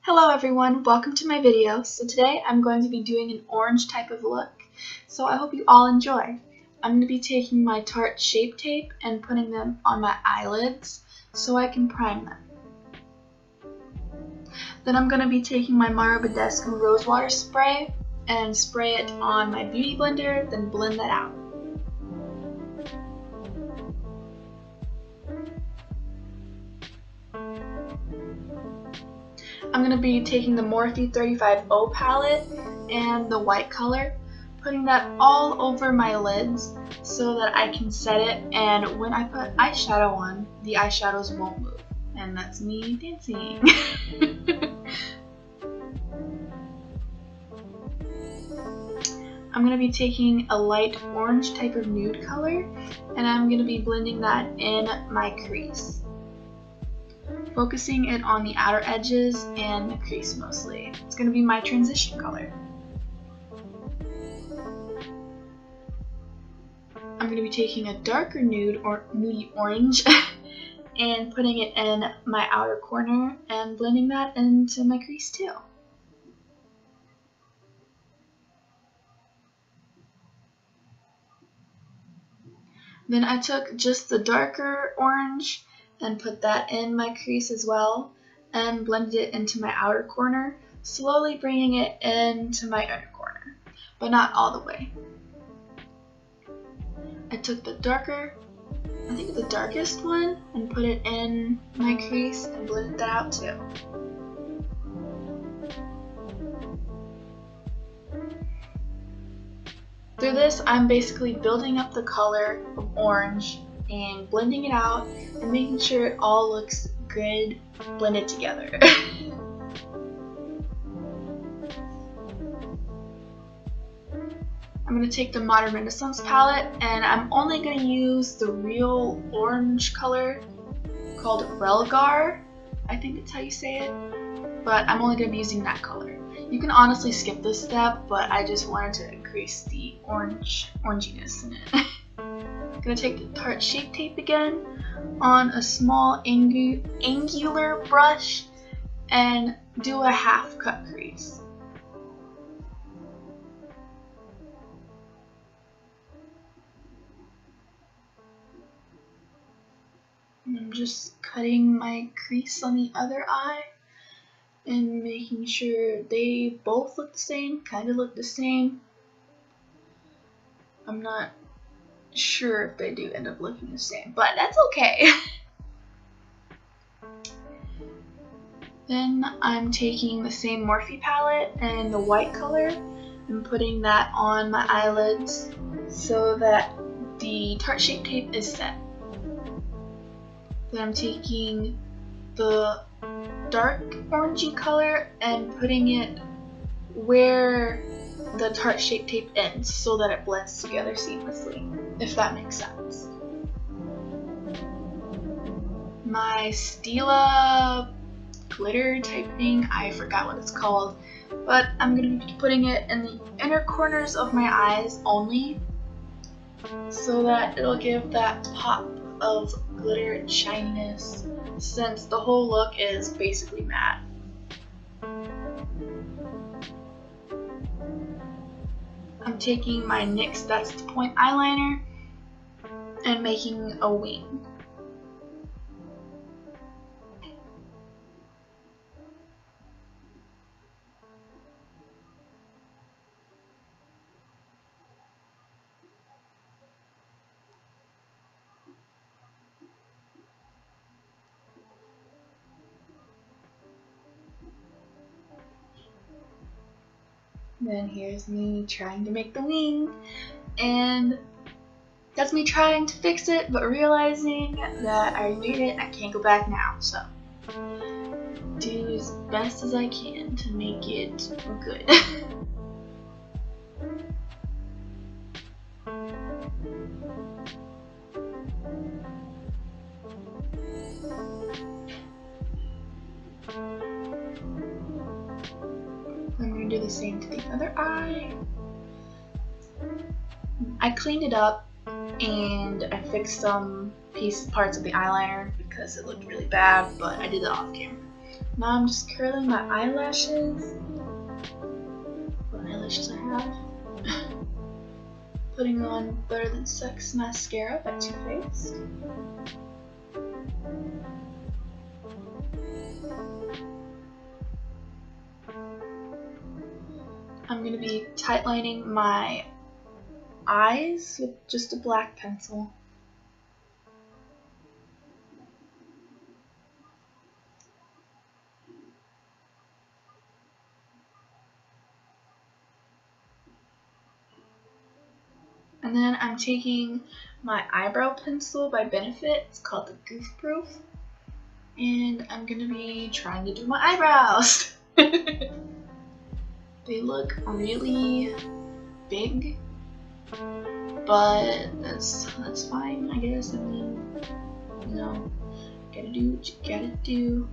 Hello everyone, welcome to my video. So today I'm going to be doing an orange type of look, so I hope you all enjoy. I'm going to be taking my Tarte Shape Tape and putting them on my eyelids so I can prime them. Then I'm going to be taking my Mara Badescu Rosewater Spray and spray it on my beauty blender, then blend that out. I'm going to be taking the Morphe 35O palette and the white color, putting that all over my lids so that I can set it, and when I put eyeshadow on, the eyeshadows won't move. And that's me dancing. I'm going to be taking a light orange type of nude color, and I'm going to be blending that in my crease, focusing it on the outer edges and the crease mostly. It's going to be my transition color. I'm going to be taking a darker nude or nudie orange and putting it in my outer corner and blending that into my crease too. Then I took just the darker orange and put that in my crease as well and blended it into my outer corner, slowly bringing it into my inner corner, but not all the way. I took the the darkest one and put it in my crease and blended that out too. Through this, I'm basically building up the color of orange and blending it out and making sure it all looks good blended together. I'm going to take the Modern Renaissance palette, and I'm only going to use the real orange color called Relgar. I think that's how you say it, but I'm only going to be using that color. You can honestly skip this step, but I just wanted to increase the oranginess in it. I'm going to take the Tarte Shape Tape again on a small angular brush and do a half cut crease. And I'm just cutting my crease on the other eye and making sure they both look the same, kind of look the same. I'm not sure if they do end up looking the same, but that's okay. Then I'm taking the same Morphe palette and the white color and putting that on my eyelids so that the Tarte Shape Tape is set. Then I'm taking the dark orangey color and putting it where the Tarte Shape Tape ends so that it blends together seamlessly, if that makes sense. My Stila glitter type thing, I forgot what it's called, but I'm going to be putting it in the inner corners of my eyes only so that it'll give that pop of glitter and shininess, since the whole look is basically matte. I'm taking my NYX That's the Point eyeliner and making a wing. Then here's me trying to make the wing, and that's me trying to fix it but realizing that I made it and I can't go back now, so do as best as I can to make it good. I'm going to do the same to the other eye. I cleaned it up and I fixed some parts of the eyeliner because it looked really bad, but I did it off camera. Now I'm just curling my eyelashes. What eyelashes I have. Putting on Better Than Sex mascara by Too Faced. I'm going to be tightlining my eyes with just a black pencil. And then I'm taking my eyebrow pencil by Benefit. It's called the Goof Proof. And I'm going to be trying to do my eyebrows. They look really big, but that's fine, I guess. I mean, you know, gotta do what you gotta do.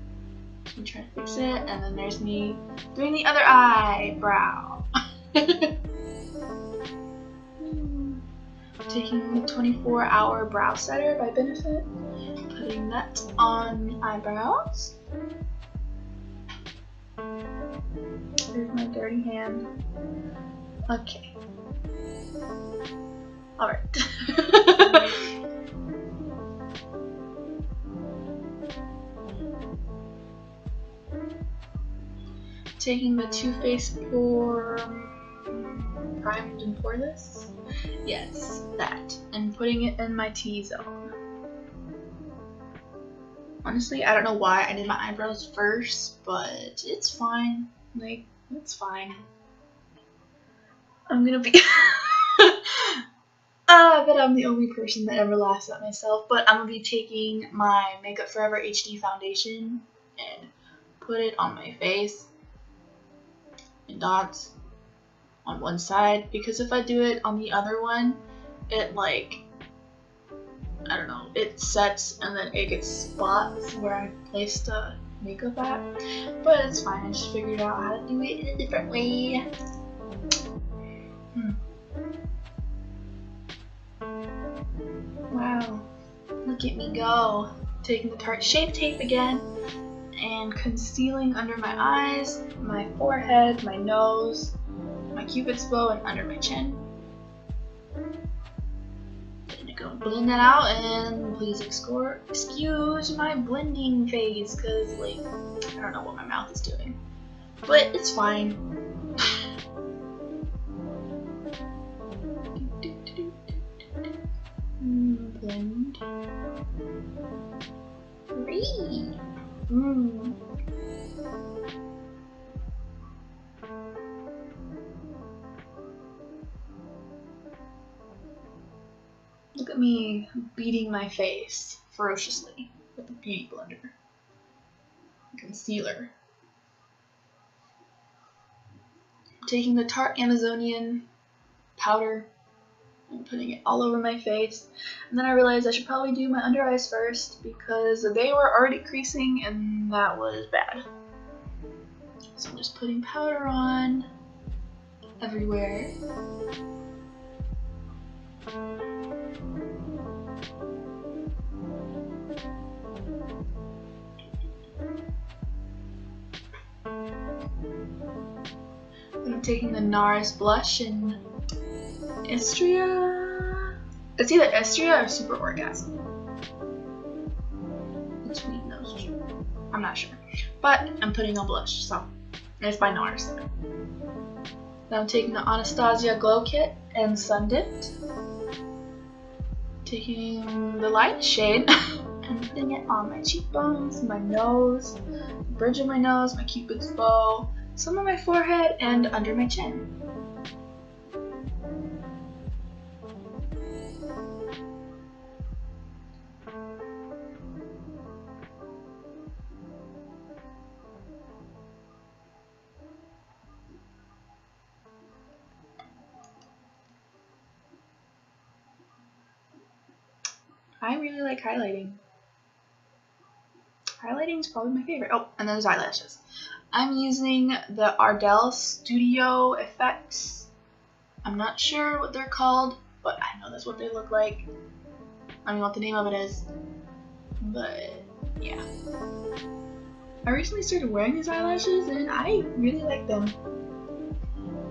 I'm trying to fix it, and then there's me doing the other eyebrow. Taking the 24-hour brow setter by Benefit, putting that on eyebrows. Here's my dirty hand. Okay. Alright. Taking the Too Faced Primed and Poreless. Yes, that. And putting it in my T-zone. Honestly, I don't know why I did my eyebrows first, but it's fine. Like, it's fine. I'm gonna be... I bet I'm the only person that ever laughs at myself, but I'm gonna be taking my Makeup Forever HD foundation and put it on my face in dots on one side, because if I do it on the other one, it like, I don't know, it sets and then it gets spots where I placed the makeup at, but it's fine. I just figured out how to do it in a different way. Wow, look at me go. Taking the Tarte Shape Tape again and concealing under my eyes, my forehead, my nose, my cupid's bow, and under my chin. Gonna go blend that out, and please excuse my blending phase, cause like I don't know what my mouth is doing, but it's fine. Blend. Great. Look at me beating my face ferociously with a beauty blender. Concealer. Taking the Tarte Amazonian powder and putting it all over my face. And then I realized I should probably do my under eyes first because they were already creasing and that was bad. So I'm just putting powder on everywhere. I'm taking the NARS blush in Estria. It's either Estria or Super Orgasm. Between those two. I'm not sure. But I'm putting on blush, so it's by NARS. Then I'm taking the Anastasia Glow Kit and Sun Dipped. Taking the light shade and putting it on my cheekbones, my nose, the bridge of my nose, my cupid's bow, some of my forehead, and under my chin. I really like highlighting. Highlighting is probably my favorite. Oh, and then there's eyelashes. I'm using the Ardell Studio Effects. I'm not sure what they're called, but I know that's what they look like. I don't know what the name of it is, but yeah. I recently started wearing these eyelashes and I really like them.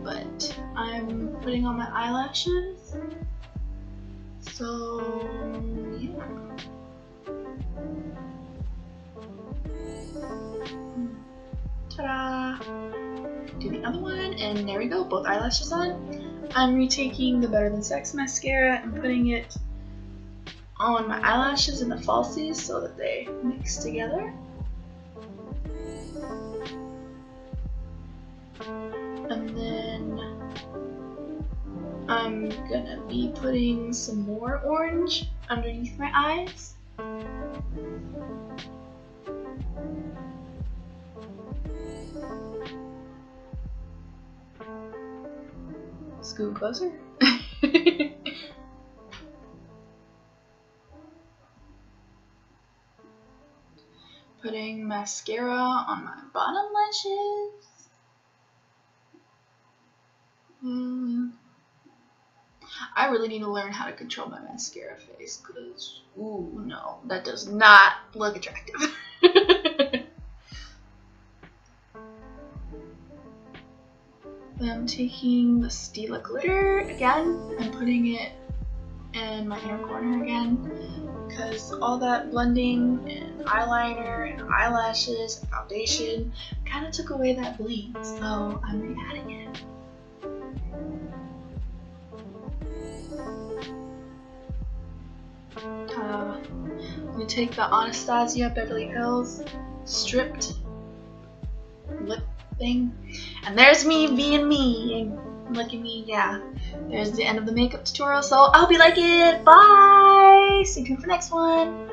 But I'm putting on my eyelashes. So, yeah. Ta-da! Do the other one, and there we go, both eyelashes on. I'm retaking the Better Than Sex mascara and putting it on my eyelashes and the falsies so that they mix together. And then I'm gonna be putting some more orange underneath my eyes. Scoot closer. Putting mascara on my bottom lashes. I really need to learn how to control my mascara face because, ooh, no, that does not look attractive. I'm taking the Stila glitter again and putting it in my inner corner again because all that blending and eyeliner and eyelashes and foundation kind of took away that bling, so I'm re-adding it. I'm gonna take the Anastasia Beverly Hills stripped lip thing, and there's me being me, and look at me, yeah. There's the end of the makeup tutorial, so I hope you like it. Bye! Stay tuned for the next one.